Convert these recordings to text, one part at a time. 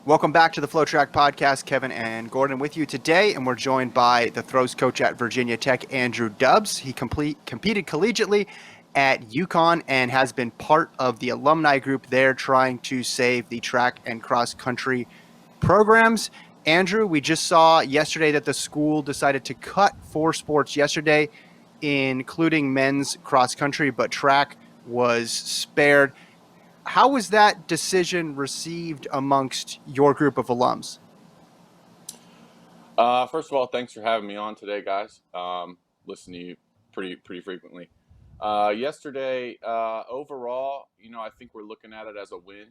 Welcome back to the FloTrack podcast. Kevin and Gordon with you today, and we're joined by the throws coach at Virginia Tech, Andrew Dubbs. He competed collegiately at UConn and has been part of the alumni group there trying to save the track and cross country programs. Andrew, we just saw yesterday that the school decided to cut 4 sports yesterday, including men's cross country, but track was spared. How was that decision received amongst your group of alums? First of all, thanks for having me on today, guys. Listen to you pretty frequently. Yesterday, overall, I think we're looking at it as a win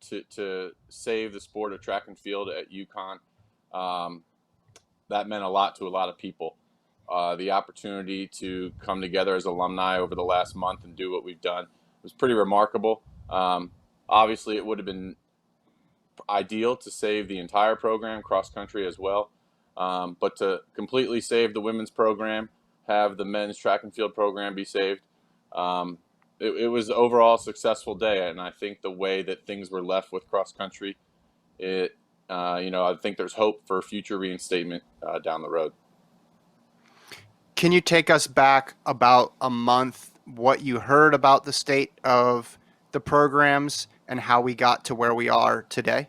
to save the sport of track and field at UConn. That meant a lot to a lot of people. The opportunity to come together as alumni over the last month and do what we've done was pretty remarkable. Obviously, it would have been ideal to save the entire program, cross country as well, but to completely save the women's program, have the men's track and field program be saved. It was overall a successful day, and I think the way that things were left with cross country, I think there's hope for future reinstatement down the road. Can you take us back about a month, what you heard about the state of the programs and how we got to where we are today?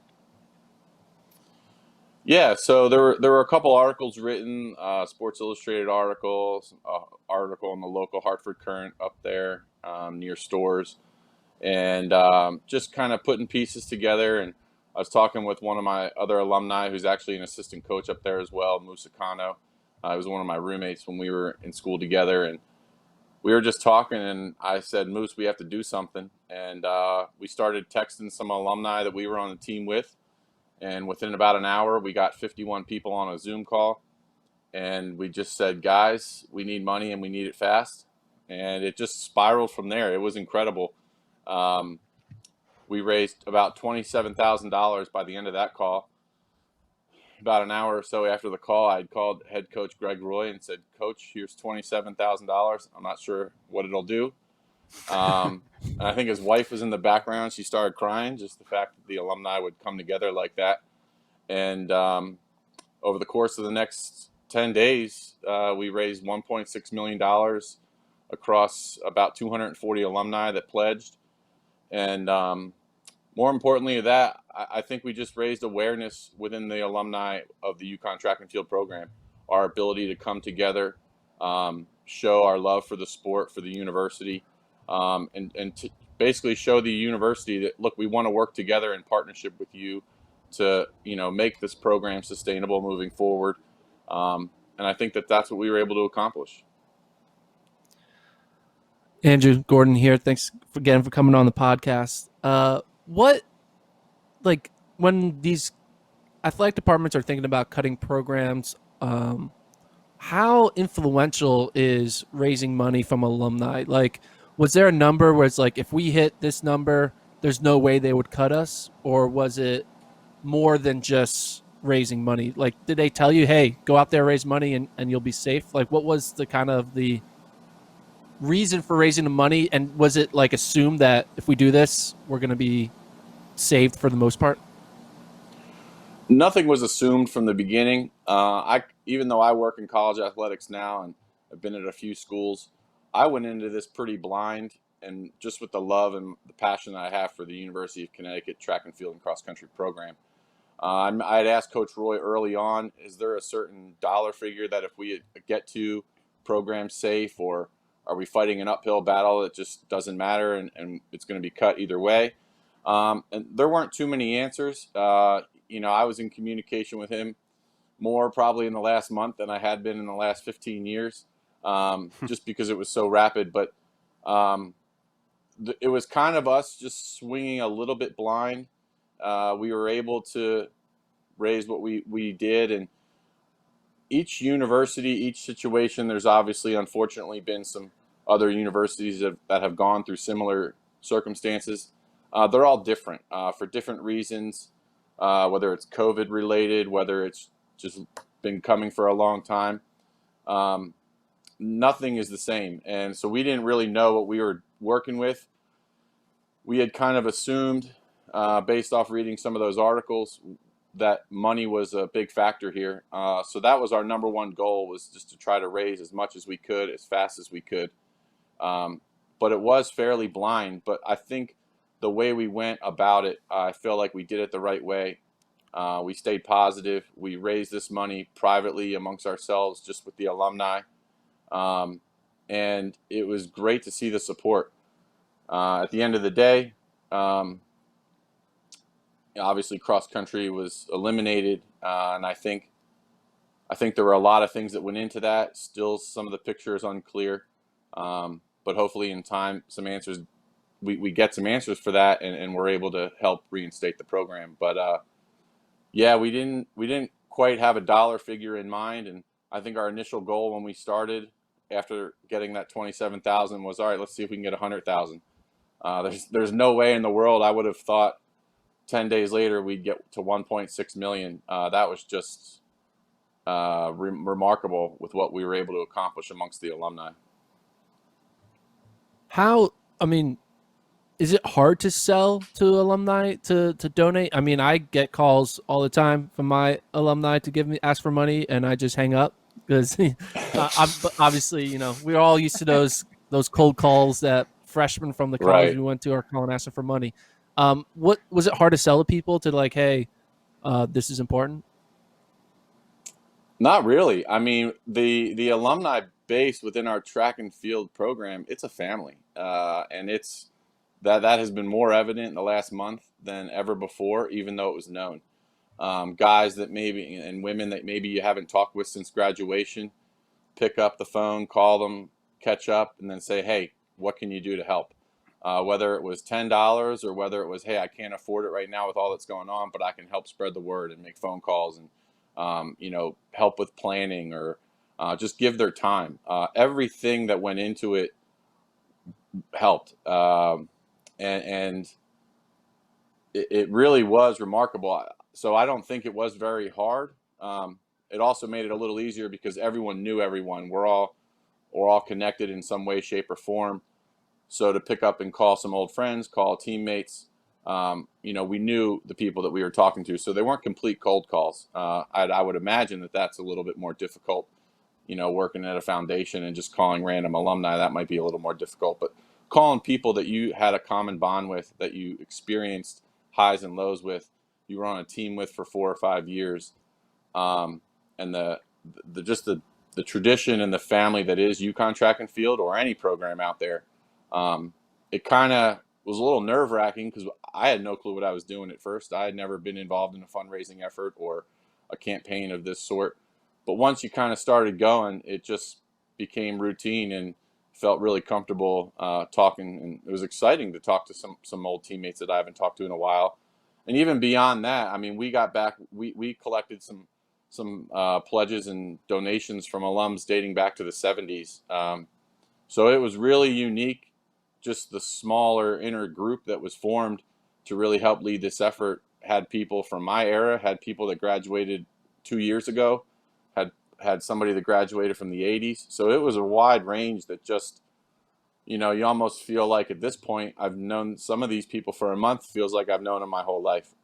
Yeah, so there were a couple articles written, Sports Illustrated articles, article in the local Hartford Current up there near stores, and just kind of putting pieces together. And I was talking with one of my other alumni who's actually an assistant coach up there as well, Musa Kano. He was one of my roommates when we were in school together, and we were just talking, and I said, Moose, we have to do something. And we started texting some alumni that we were on the team with. And within about an hour, we got 51 people on a Zoom call. And we just said, guys, we need money and we need it fast. And it just spiraled from there. It was incredible. We raised about $27,000 by the end of that call. About an hour or so after the call, I had called head coach Greg Roy and said, Coach, here's $27,000. I'm not sure what it'll do. And I think his wife was in the background. She started crying, just the fact that the alumni would come together like that. And over the course of the next 10 days, we raised $1.6 million across about 240 alumni that pledged. And more importantly that, I think we just raised awareness within the alumni of the UConn track and field program, our ability to come together, show our love for the sport, for the university, and to basically show the university that, look, we want to work together in partnership with you to, make this program sustainable moving forward. And I think that that's what we were able to accomplish. Andrew, Gordon here. Thanks again for coming on the podcast. When these athletic departments are thinking about cutting programs, how influential is raising money from alumni? Like, was there a number where it's like, if we hit this number, there's no way they would cut us? Or was it more than just raising money? Like, did they tell you, hey, go out there, raise money, and you'll be safe? Like, what was the kind of the reason for raising the money? And was it like assumed that if we do this, we're going to be saved for the most part? Nothing was assumed from the beginning. Even though I work in college athletics now and I've been at a few schools, I went into this pretty blind and just with the love and the passion that I have for the University of Connecticut track and field and cross country program. I had asked Coach Roy early on, is there a certain dollar figure that if we get to program safe, or are we fighting an uphill battle that just doesn't matter and it's going to be cut either way? And there weren't too many answers. I was in communication with him more probably in the last month than I had been in the last 15 years, just because it was so rapid. But it was kind of us just swinging a little bit blind. We were able to raise what we did. And each university, each situation, there's obviously, unfortunately, been some other universities that have gone through similar circumstances. They're all different for different reasons, whether it's COVID related, whether it's just been coming for a long time. Nothing is the same. And so we didn't really know what we were working with. We had kind of assumed based off reading some of those articles, that money was a big factor here. So that was our number one goal, was just to try to raise as much as we could, as fast as we could. But it was fairly blind. But I think the way we went about it, I feel like we did it the right way. We stayed positive. We raised this money privately amongst ourselves, just with the alumni. And it was great to see the support. At the end of the day, obviously cross country was eliminated, and I think there were a lot of things that went into that. Still, some of the picture is unclear, but hopefully in time, some answers. We get some answers for that, and we're able to help reinstate the program. But yeah, we didn't quite have a dollar figure in mind, and I think our initial goal when we started, after getting that 27,000, was, all right, let's see if we can get 100,000. There's no way in the world I would have thought 10 days later we'd get to 1.6 million. That was just remarkable with what we were able to accomplish amongst the alumni. I mean, is it hard to sell to alumni to donate? I mean, I get calls all the time from my alumni to ask for money, and I just hang up because obviously, you know, we're all used to those cold calls that freshmen from the college we went to are calling asking for money. What was it hard to sell to people to, like, hey, this is important? Not really. I mean, the alumni base within our track and field program, it's a family, and it's that has been more evident in the last month than ever before, even though it was known. Guys that maybe, and women that maybe you haven't talked with since graduation, pick up the phone, call them, catch up, and then say, hey, what can you do to help? Whether it was $10 or whether it was, hey, I can't afford it right now with all that's going on, but I can help spread the word and make phone calls and, you know, help with planning, or just give their time. Everything that went into it helped. And it really was remarkable. So I don't think it was very hard. It also made it a little easier because everyone knew everyone. We're all connected in some way, shape, or form. So to pick up and call some old friends, call teammates, you know, we knew the people that we were talking to, so they weren't complete cold calls. I would imagine that that's a little bit more difficult, you know, working at a foundation and just calling random alumni. That might be a little more difficult, but calling people that you had a common bond with, that you experienced highs and lows with, you were on a team with for 4 or 5 years, and the tradition and the family that is UConn track and field, or any program out there. It kind of was a little nerve-wracking because I had no clue what I was doing at first. I had never been involved in a fundraising effort or a campaign of this sort. But once you kind of started going, it just became routine and felt really comfortable talking. And it was exciting to talk to some old teammates that I haven't talked to in a while. And even beyond that, I mean, we got back, we collected some pledges and donations from alums dating back to the 70s. So it was really unique. Just the smaller inner group that was formed to really help lead this effort had people from my era, had people that graduated 2 years ago, had somebody that graduated from the 80s. So it was a wide range that just, you know, you almost feel like at this point, I've known some of these people for a month, feels like I've known them my whole life.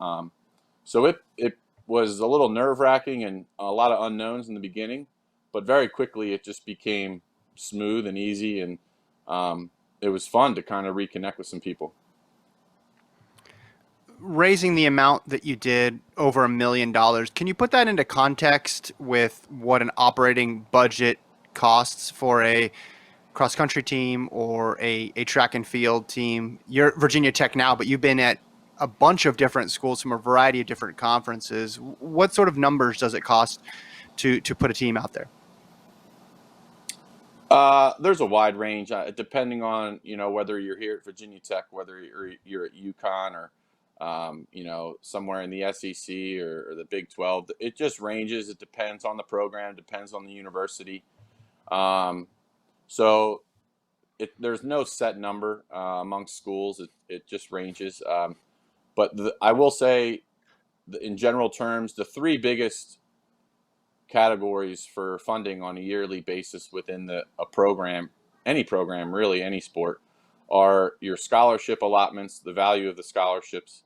So it was a little nerve-wracking and a lot of unknowns in the beginning, but very quickly it just became smooth and easy, and it was fun to kind of reconnect with some people. Raising the amount that you did, over $1 million, can you put that into context with what an operating budget costs for a cross-country team or a track and field team? You're at Virginia Tech now, but you've been at a bunch of different schools from a variety of different conferences. What sort of numbers does it cost to put a team out there? There's a wide range, depending on, you know, whether you're here at Virginia Tech, whether you're at UConn, or you know, somewhere in the SEC or the Big 12. It just ranges. It depends on the program, depends on the university. So there's no set number amongst schools. It just ranges. But I will say, in general terms, the 3 biggest categories for funding on a yearly basis within a program, any program, really any sport, are your scholarship allotments, the value of the scholarships,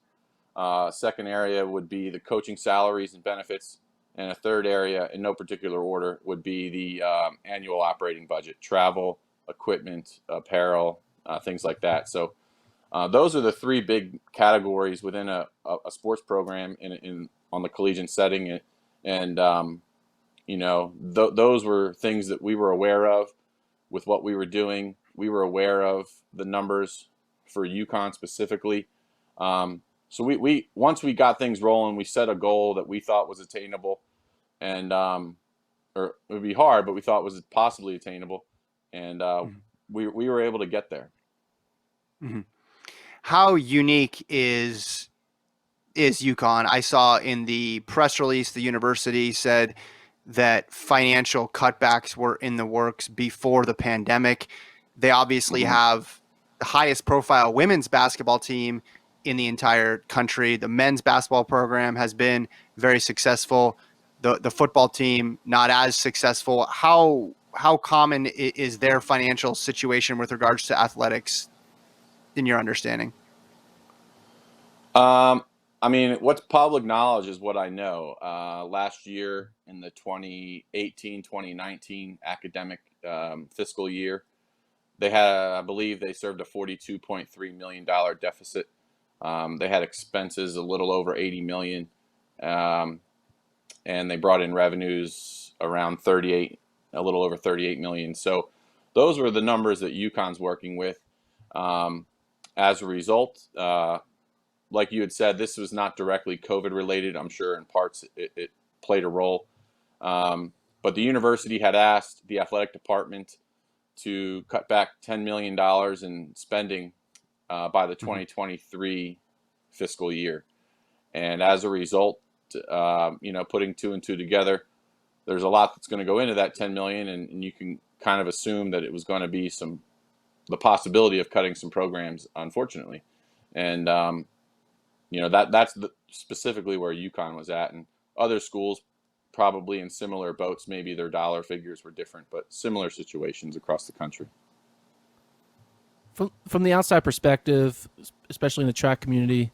Second area would be the coaching salaries and benefits. And a third area, in no particular order, would be the annual operating budget, travel, equipment, apparel, things like that. So those are the three big categories within a sports program on the collegiate setting. And those were things that we were aware of with what we were doing. We were aware of the numbers for UConn specifically. So we once we got things rolling, we set a goal that we thought was attainable, and or it would be hard, but we thought was possibly attainable, and we were able to get there. Mm-hmm. How unique is UConn? I saw in the press release the university said that financial cutbacks were in the works before the pandemic. They obviously have the highest profile women's basketball team in the entire country. The men's basketball program has been very successful. The football team not as successful. How common is their financial situation with regards to athletics in your understanding? I mean, what's public knowledge is what I know. Last year in the 2018-2019 academic fiscal year, they had, I believe they served a $42.3 million deficit. They had expenses a little over $80 million. And they brought in revenues around a little over $38 million. So those were the numbers that UConn's working with. As a result, like you had said, this was not directly COVID related. I'm sure in parts it played a role. But the university had asked the athletic department to cut back $10 million in spending by the 2023 fiscal year. And as a result, putting two and two together, there's a lot that's going to go into that 10 million, and you can kind of assume that it was going to be the possibility of cutting some programs, unfortunately. And that's specifically where UConn was at, and other schools probably in similar boats. Maybe their dollar figures were different, but similar situations across the country. From the outside perspective, especially in the track community,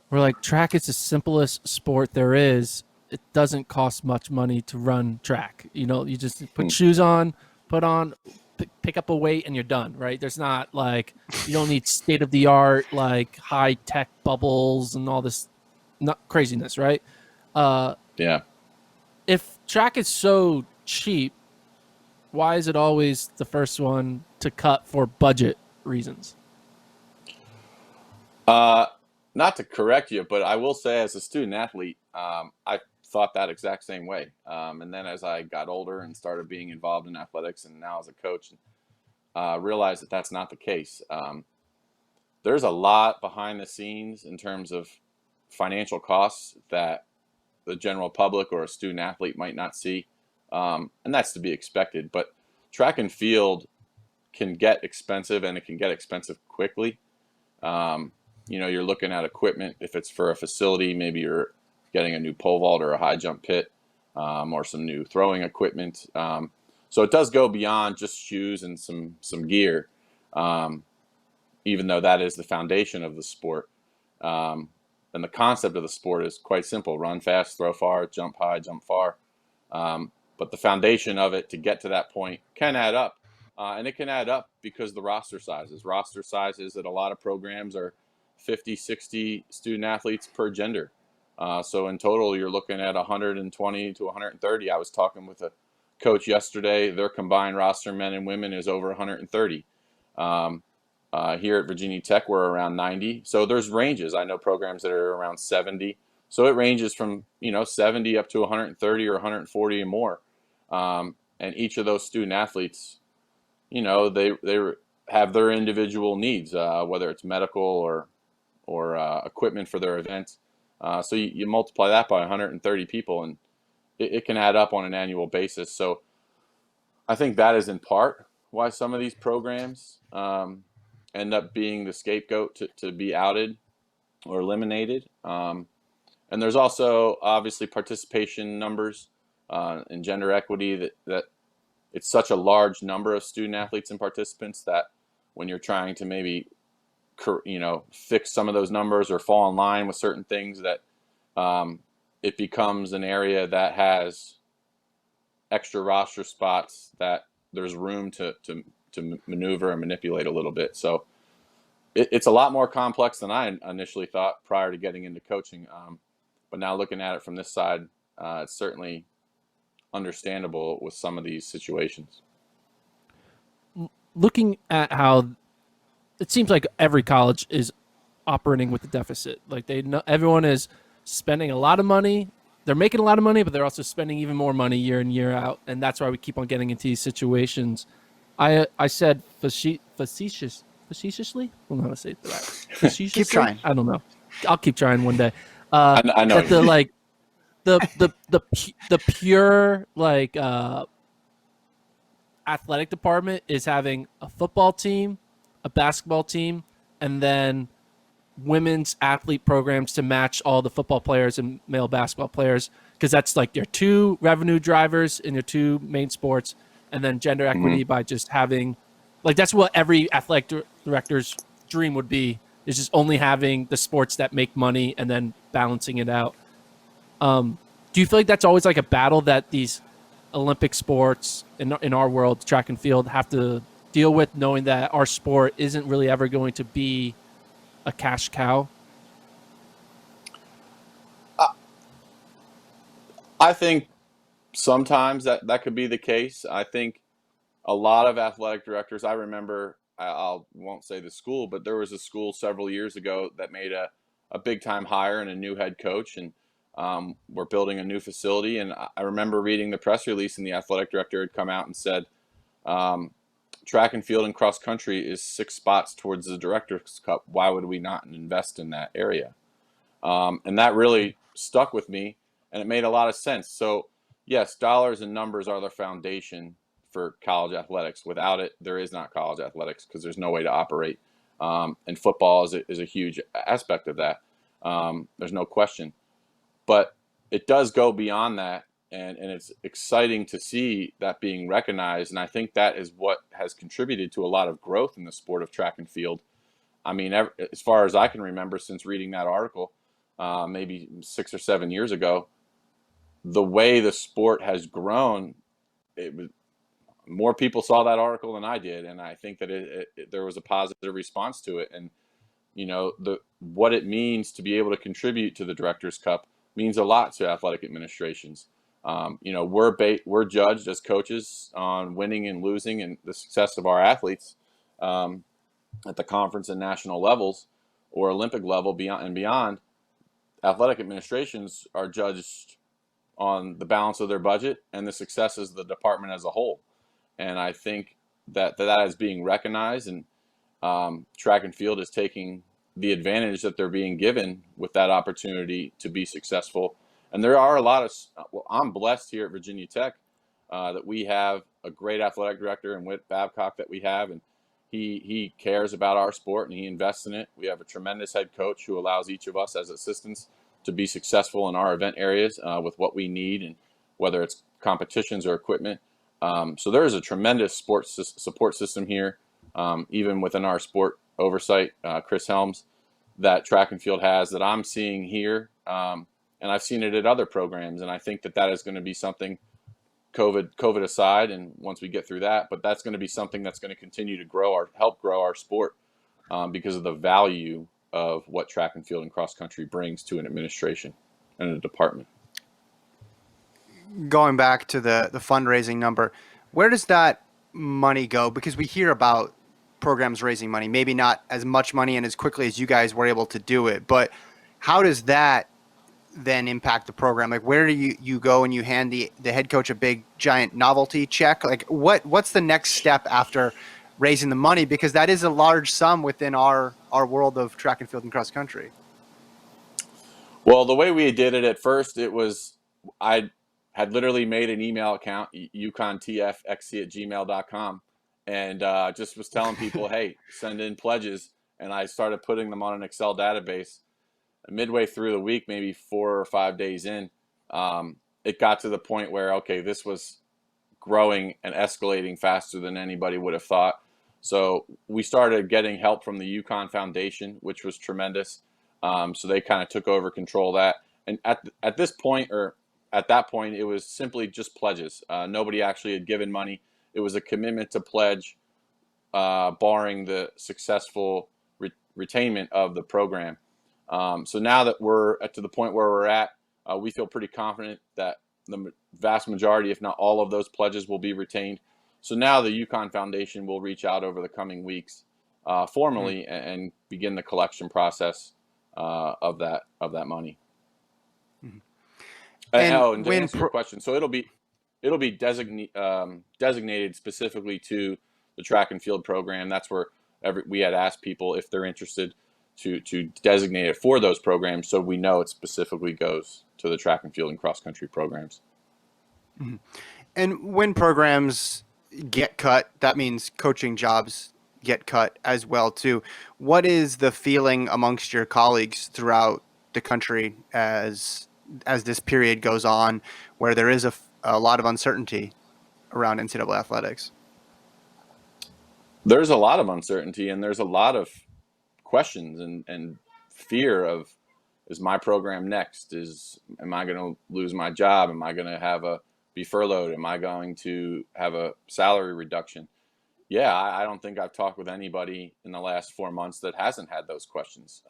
we're like, track is the simplest sport there is. It doesn't cost much money to run track. You just put shoes on, pick up a weight, and you're done, right? There's not like, you don't need state-of-the-art, like high-tech bubbles and all this craziness, right? Yeah. If track is so cheap, why is it always the first one to cut for budget reasons? Not to correct you, but I will say as a student athlete, I thought that exact same way. And then as I got older and started being involved in athletics, and now as a coach, realized that that's not the case. There's a lot behind the scenes in terms of financial costs that the general public or a student athlete might not see. And that's to be expected. But track and field can get expensive, and it can get expensive quickly. You're looking at equipment. If it's for a facility, maybe you're getting a new pole vault or a high jump pit, or some new throwing equipment. So it does go beyond just shoes and some gear, even though that is the foundation of the sport. And the concept of the sport is quite simple: run fast, throw far, jump high, jump far. But the foundation of it to get to that point can add up. And it can add up because the roster sizes at a lot of programs are 50, 60 student athletes per gender. So in total, you're looking at 120 to 130. I was talking with a coach yesterday. Their combined roster, men and women, is over 130. Here at Virginia Tech, we're around 90. So there's ranges. I know programs that are around 70. So it ranges from 70 up to 130 or 140 and more. And each of those student athletes, they have their individual needs, whether it's medical or equipment for their events. So you multiply that by 130 people, and it can add up on an annual basis. So I think that is in part why some of these programs end up being the scapegoat to be outed or eliminated. And there's also obviously participation numbers and gender equity that it's such a large number of student athletes and participants that when you're trying to maybe fix some of those numbers or fall in line with certain things, that it becomes an area that has extra roster spots that there's room to maneuver and manipulate a little bit. So it's a lot more complex than I initially thought prior to getting into coaching. But now looking at it from this side, it's certainly understandable with some of these situations. Looking at how it seems like every college is operating with a deficit. Like everyone is spending a lot of money. They're making a lot of money, but they're also spending even more money year in, year out. And that's why we keep on getting into these situations. I said facetiously? I don't know how to say that. Facetiously? Keep trying. I don't know. I'll keep trying one day. I know that the pure athletic department is having a football team, a basketball team, and then women's athlete programs to match all the football players and male basketball players, because that's like their two revenue drivers in their two main sports, and then gender equity by just having, like, that's what every athletic director's dream would be, is just only having the sports that make money and then balancing it out. Do you feel like that's always like a battle that these Olympic sports in our world, track and field, have to deal with, knowing that our sport isn't really ever going to be a cash cow? I think sometimes that could be the case. I think a lot of athletic directors, I remember, I won't say the school, but there was a school several years ago that made a big time hire and a new head coach, and we're building a new facility. And I remember reading the press release, and the athletic director had come out and said, track and field and cross country is 6 spots towards the Director's Cup. Why would we not invest in that area? And that really stuck with me, and it made a lot of sense. So yes, dollars and numbers are the foundation for college athletics. Without it, there is not college athletics, because there's no way to operate. And football is a huge aspect of that. There's no question. But it does go beyond that, and it's exciting to see that being recognized. And I think that is what has contributed to a lot of growth in the sport of track and field. I mean, as far as I can remember, since reading that article, maybe 6 or 7 years ago, the way the sport has grown, more people saw that article than I did, and I think that there was a positive response to it. And what it means to be able to contribute to the Director's Cup means a lot to athletic administrations. We're judged as coaches on winning and losing and the success of our athletes at the conference and national levels, or Olympic level beyond. Athletic administrations are judged on the balance of their budget and the successes of the department as a whole. And I think that is being recognized, and track and field is taking the advantage that they're being given with that opportunity to be successful. And there are a lot of, I'm blessed here at Virginia Tech that we have a great athletic director in Whit Babcock that we have, and he cares about our sport and he invests in it. We have a tremendous head coach who allows each of us as assistants to be successful in our event areas with what we need, and whether it's competitions or equipment. So there is a tremendous sports support system here, even within our sport oversight, Chris Helms, that track and field has, that I'm seeing here. And I've seen it at other programs. And I think that is going to be something, COVID aside, and once we get through that, but that's going to be something that's going to continue to help grow our sport because of the value of what track and field and cross country brings to an administration and a department. Going back to the fundraising number, where does that money go? Because we hear about programs raising money, maybe not as much money and as quickly as you guys were able to do it, but how does that then impact the program? Like, where do you go and you hand the head coach a big giant novelty check? Like, what's the next step after raising the money? Because that is a large sum within our world of track and field and cross country. Well, the way we did it at first, I had literally made an email account, UConnTFXC@gmail.com, and just was telling people, hey, send in pledges. And I started putting them on an Excel database. Midway through the week, maybe 4 or 5 days in, it got to the point where, okay, this was growing and escalating faster than anybody would have thought. So we started getting help from the UConn Foundation, which was tremendous. So they kind of took over control of that. And at this point, or at that point, it was simply just pledges. Nobody actually had given money. It was a commitment to pledge, barring the successful retainment of the program. So now that we're to the point where we're at, we feel pretty confident that the vast majority, if not all of those pledges, will be retained. So now the UConn Foundation will reach out over the coming weeks formally and begin the collection process of that money. Mm-hmm. And to answer your question, so it'll be designated specifically to the track and field program. That's where we had asked people if they're interested to designate it for those programs, so we know it specifically goes to the track and field and cross country programs. Mm-hmm. And when programs get cut, that means coaching jobs get cut as well too. What is the feeling amongst your colleagues throughout the country as this period goes on, where there is a lot of uncertainty around NCAA athletics? There's a lot of uncertainty, and there's a lot of questions and fear of, is my program next? Am I going to lose my job? Am I going to be furloughed? Am I going to have a salary reduction? Yeah, I don't think I've talked with anybody in the last 4 months that hasn't had those questions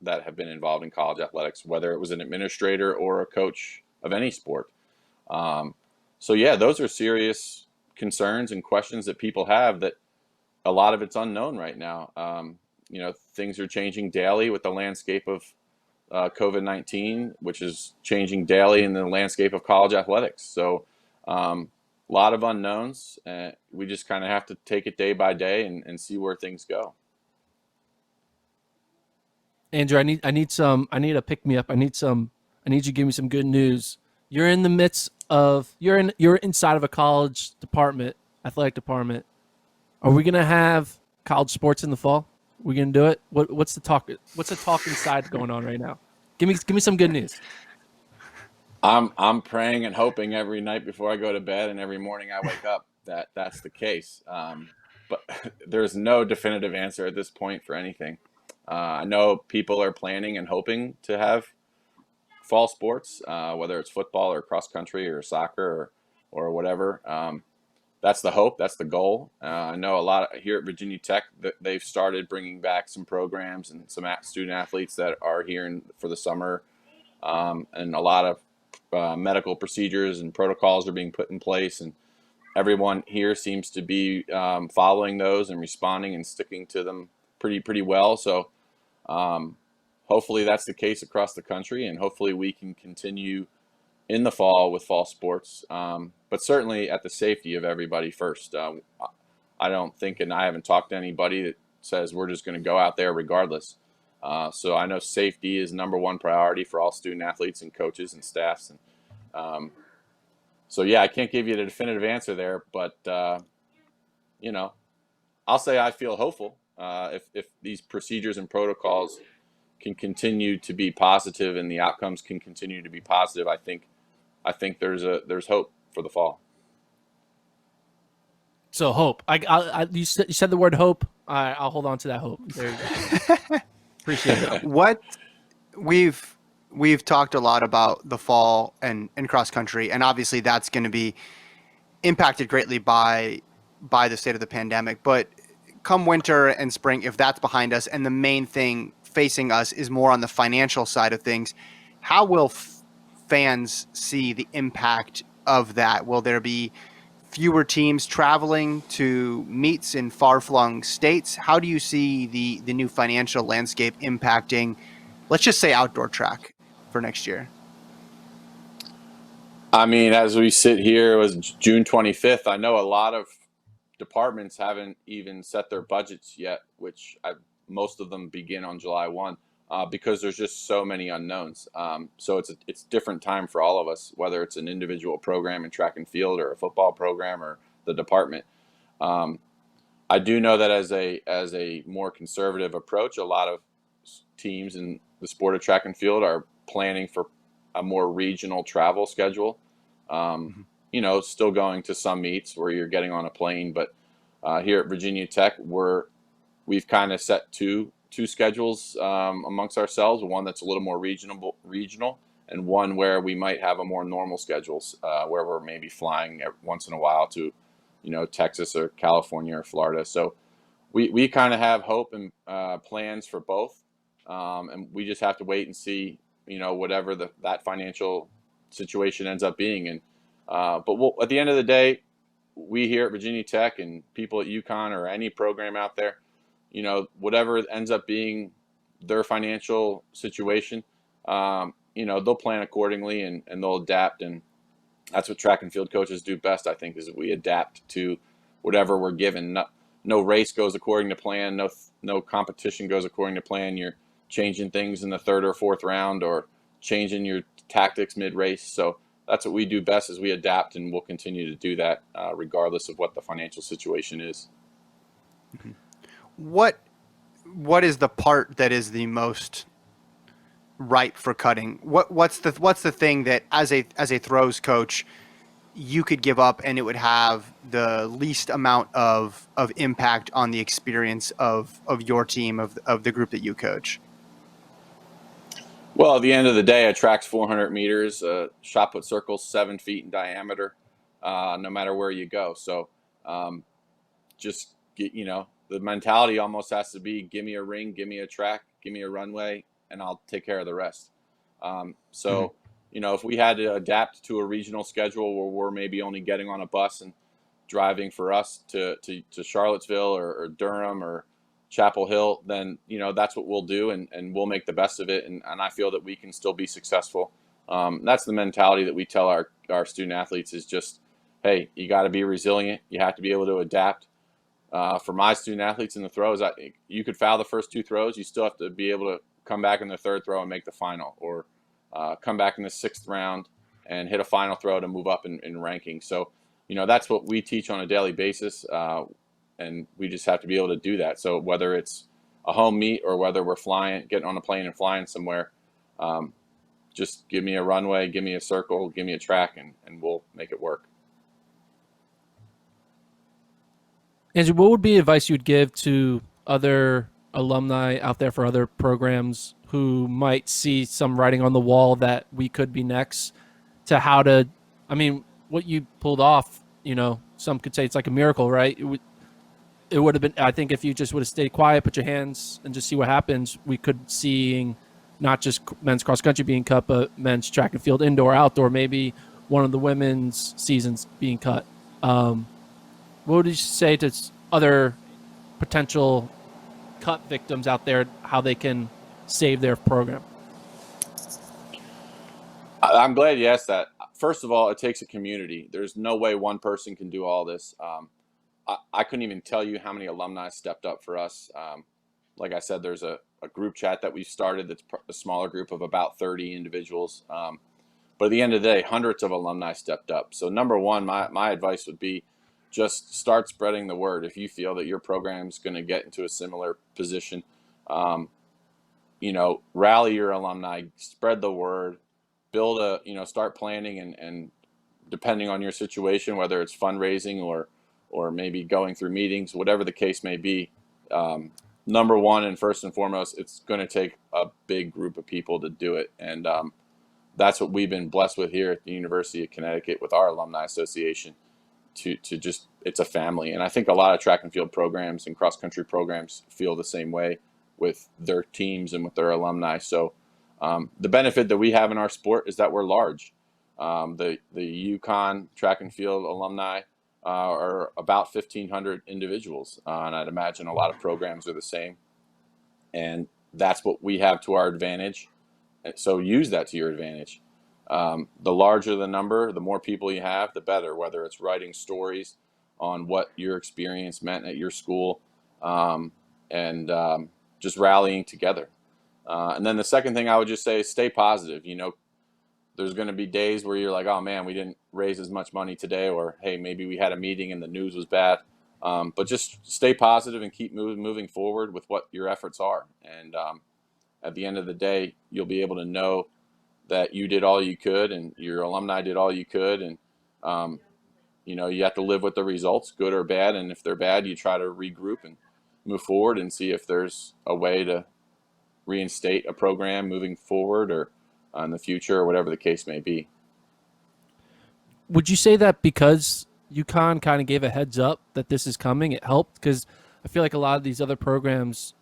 that have been involved in college athletics, whether it was an administrator or a coach of any sport. So yeah, those are serious concerns and questions that people have, that a lot of it's unknown right now. Things are changing daily with the landscape of COVID-19, which is changing daily in the landscape of college athletics. So a lot of unknowns. We just kind of have to take it day by day and see where things go. Andrew, I need a pick me up. I need you to give me some good news. You're in the midst of you're inside of a college department, athletic department. Are we gonna have college sports in the fall? We gonna do it? What's the talk? What's the talk inside going on right now? Give me some good news. I'm praying and hoping every night before I go to bed and every morning I wake up that that's the case. But there's no definitive answer at this point for anything. I know people are planning and hoping to have fall sports, whether it's football or cross country or soccer or whatever. That's the hope. That's the goal. I know a lot here at Virginia Tech that they've started bringing back some programs and some student athletes that are here for the summer, and a lot of medical procedures and protocols are being put in place, and everyone here seems to be following those and responding and sticking to them pretty well. So hopefully that's the case across the country, and hopefully we can continue in the fall with fall sports, but certainly at the safety of everybody first. I don't think, and I haven't talked to anybody that says we're just going to go out there regardless. So I know safety is number one priority for all student athletes and coaches and staffs. And so, yeah, I can't give you the definitive answer there, but, I'll say I feel hopeful if these procedures and protocols can continue to be positive and the outcomes can continue to be positive. I think there's hope for the fall. So hope. You said the word hope. I'll hold on to that hope. There you go. Appreciate it. What we've talked a lot about the fall and cross country, and obviously that's going to be impacted greatly by the state of the pandemic. But come winter and spring, if that's behind us, and the main thing facing us is more on the financial side of things, how will fans see the impact of that? Will there be fewer teams traveling to meets in far-flung states? How do you see the new financial landscape impacting, let's just say, outdoor track for next year? I mean, as we sit here, it was June 25th. I know a lot of departments haven't even set their budgets yet, which most of them begin on July 1, because there's just so many unknowns. So it's different time for all of us, whether it's an individual program in track and field or a football program or the department. I do know that as a more conservative approach, a lot of teams in the sport of track and field are planning for a more regional travel schedule. Still going to some meets where you're getting on a plane, but here at Virginia Tech, we've kind of set two schedules amongst ourselves. One that's a little more regional, and one where we might have a more normal schedules where we're maybe flying once in a while to, Texas or California or Florida. So we kind of have hope and plans for both, and we just have to wait and see, whatever that financial situation ends up being. And but at the end of the day, we here at Virginia Tech and people at UConn or any program out there, whatever ends up being their financial situation, they'll plan accordingly and they'll adapt. And that's what track and field coaches do best, I think, is we adapt to whatever we're given. No race goes according to plan. No competition goes according to plan. You're changing things in the third or fourth round or changing your tactics mid-race. So that's what we do best, is we adapt, and we'll continue to do that regardless of what the financial situation is. Mm-hmm. What is the part that is the most ripe for cutting? What's the thing that as a throws coach you could give up and it would have the least amount of impact on the experience of your team, of the group that you coach? Well, at the end of the day, a track's 400 meters, shot put circles 7 feet in diameter, no matter where you go. So just get, the mentality almost has to be, give me a ring, give me a track, give me a runway, and I'll take care of the rest. So, if we had to adapt to a regional schedule where we're maybe only getting on a bus and driving for us to Charlottesville or Durham or Chapel Hill, then, that's what we'll do, and we'll make the best of it. And I feel that we can still be successful. That's the mentality that we tell our student athletes, is just, hey, you got to be resilient. You have to be able to adapt. For my student athletes in the throws, you could foul the first 2 throws. You still have to be able to come back in the 3rd throw and make the final, or come back in the 6th round and hit a final throw to move up in ranking. So, that's what we teach on a daily basis, and we just have to be able to do that. So whether it's a home meet or whether we're getting on a plane and flying somewhere, just give me a runway, give me a circle, give me a track, and we'll make it work. Andrew, what would be advice you'd give to other alumni out there for other programs who might see some writing on the wall that we could be next, to how to, what you pulled off, some could say it's like a miracle, right? It would have been, I think, if you just would have stayed quiet, put your hands and just see what happens, we could seeing not just men's cross country being cut, but men's track and field, indoor, outdoor, maybe one of the women's seasons being cut. What would you say to other potential cut victims out there, how they can save their program? I'm glad you asked that. First of all, it takes a community. There's no way one person can do all this. I couldn't even tell you how many alumni stepped up for us. Like I said, there's a group chat that we've started that's a smaller group of about 30 individuals. But at the end of the day, hundreds of alumni stepped up. So number one, my advice would be, just start spreading the word. If you feel that your program's going to get into a similar position, rally your alumni, spread the word, start planning, and depending on your situation, whether it's fundraising or maybe going through meetings, whatever the case may be, number one and first and foremost, it's going to take a big group of people to do it. And that's what we've been blessed with here at the University of Connecticut with our Alumni Association. To just, it's a family. And I think a lot of track and field programs and cross country programs feel the same way with their teams and with their alumni. So the benefit that we have in our sport is that we're large. The UConn track and field alumni are about 1,500 individuals, and I'd imagine a lot of programs are the same. And that's what we have to our advantage. So use that to your advantage. The larger the number, the more people you have, the better, whether it's writing stories on what your experience meant at your school, and just rallying together. And then the second thing I would just say is stay positive. There's going to be days where you're like, oh man, we didn't raise as much money today, or hey, maybe we had a meeting and the news was bad. But just stay positive and keep moving forward with what your efforts are. And at the end of the day, you'll be able to know that you did all you could and your alumni did all you could. And you have to live with the results, good or bad. And if they're bad, you try to regroup and move forward and see if there's a way to reinstate a program moving forward or in the future or whatever the case may be. Would you say that because UConn kind of gave a heads up that this is coming, it helped? Because I feel like a lot of these other programs,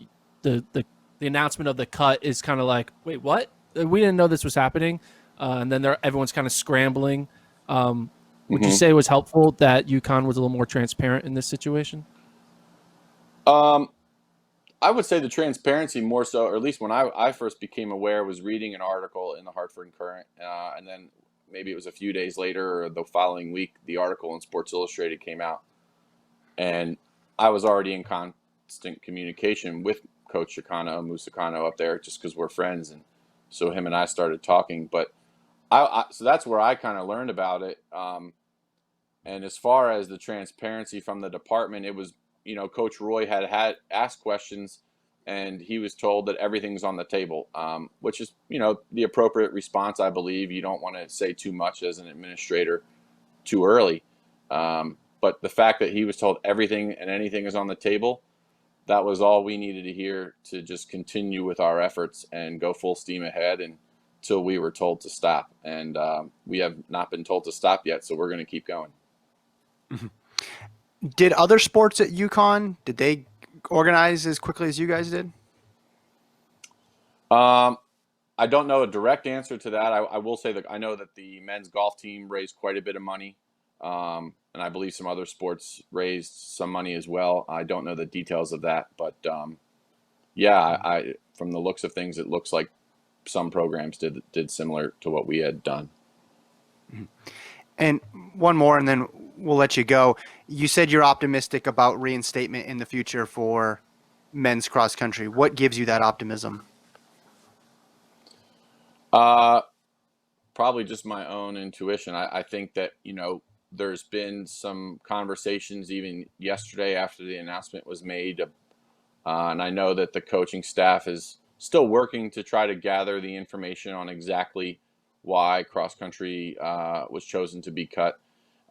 the announcement of the cut is kind of like, wait, what? We didn't know this was happening, and then everyone's kind of scrambling. Would you say it was helpful that UConn was a little more transparent in this situation? I would say the transparency more so, or at least when I first became aware, was reading an article in the Hartford Courant, and then maybe it was a few days later or the following week, the article in Sports Illustrated came out. And I was already in constant communication with Coach Musakano up there just because we're friends. And so him and I started talking. But so that's where I kind of learned about it. And as far as the transparency from the department, it was, Coach Roy had asked questions and he was told that everything's on the table, which is, the appropriate response, I believe. You don't want to say too much as an administrator too early. But the fact that he was told everything and anything is on the table, that was all we needed to hear to just continue with our efforts and go full steam ahead until we were told to stop. And we have not been told to stop yet, so we're going to keep going. Did other sports at UConn, did they organize as quickly as you guys did? I don't know a direct answer to that. I will say that I know that the men's golf team raised quite a bit of money. And I believe some other sports raised some money as well. I don't know the details of that, but I from the looks of things, it looks like some programs did similar to what we had done. And one more, and then we'll let you go. You said you're optimistic about reinstatement in the future for men's cross country. What gives you that optimism? Probably just my own intuition. I think that, there's been some conversations even yesterday after the announcement was made. And I know that the coaching staff is still working to try to gather the information on exactly why cross country was chosen to be cut.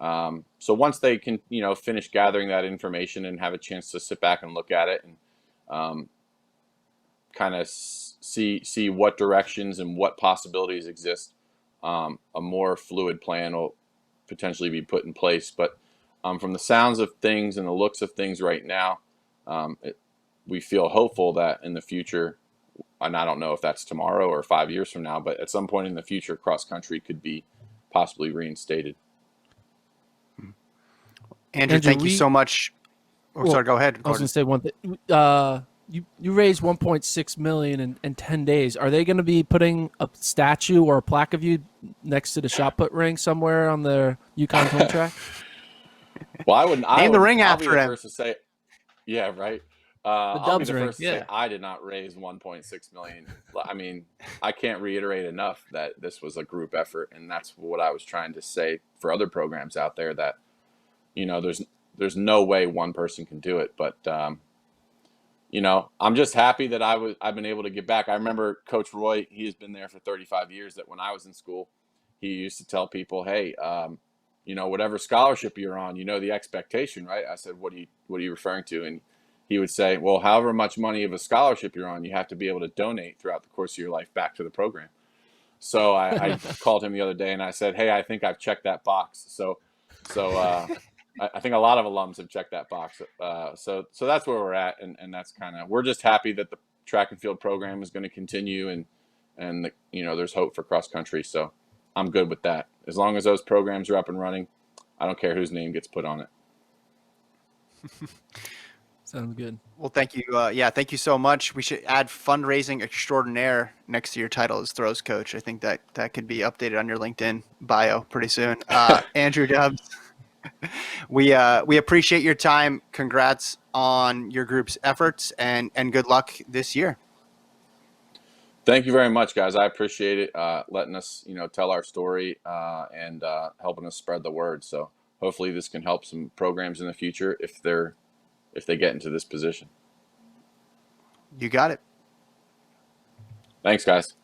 So once they can, finish gathering that information and have a chance to sit back and look at it and kind of see what directions and what possibilities exist, a more fluid plan will potentially be put in place. But from the sounds of things and the looks of things right now, we feel hopeful that in the future, and I don't know if that's tomorrow or 5 years from now, but at some point in the future, cross country could be possibly reinstated. Andrew, thank you so much. Sorry, go ahead. I was going to say one thing. You raised $1.6 million in 10 days. Are they going to be putting a statue or a plaque of you next to the shot put ring somewhere on the UConn home track? Well, I wouldn't. Name the ring after him. First to say, yeah, right. The I'll be Dubs the ring. first to say I did not raise 1.6 million. I mean, I can't reiterate enough that this was a group effort, and that's what I was trying to say for other programs out there. That there's no way one person can do it, but I'm just happy that I've been able to get back. I remember Coach Roy, he has been there for 35 years, that when I was in school, he used to tell people, hey, whatever scholarship you're on, the expectation, right? I said, what are you referring to? And he would say, well, however much money of a scholarship you're on, you have to be able to donate throughout the course of your life back to the program. So I called him the other day and I said, hey, I think I've checked that box. So I think a lot of alums have checked that box. So that's where we're at. And that's we're just happy that the track and field program is going to continue and there's hope for cross country. So I'm good with that. As long as those programs are up and running, I don't care whose name gets put on it. Sounds good. Well, thank you. Thank you so much. We should add fundraising extraordinaire next to your title as throws coach. I think that could be updated on your LinkedIn bio pretty soon. Andrew Dubs, we appreciate your time. Congrats on your group's efforts and good luck this year. Thank you very much, guys. I appreciate it. Letting us, tell our story and helping us spread the word. So hopefully this can help some programs in the future if they get into this position. You got it. Thanks, guys.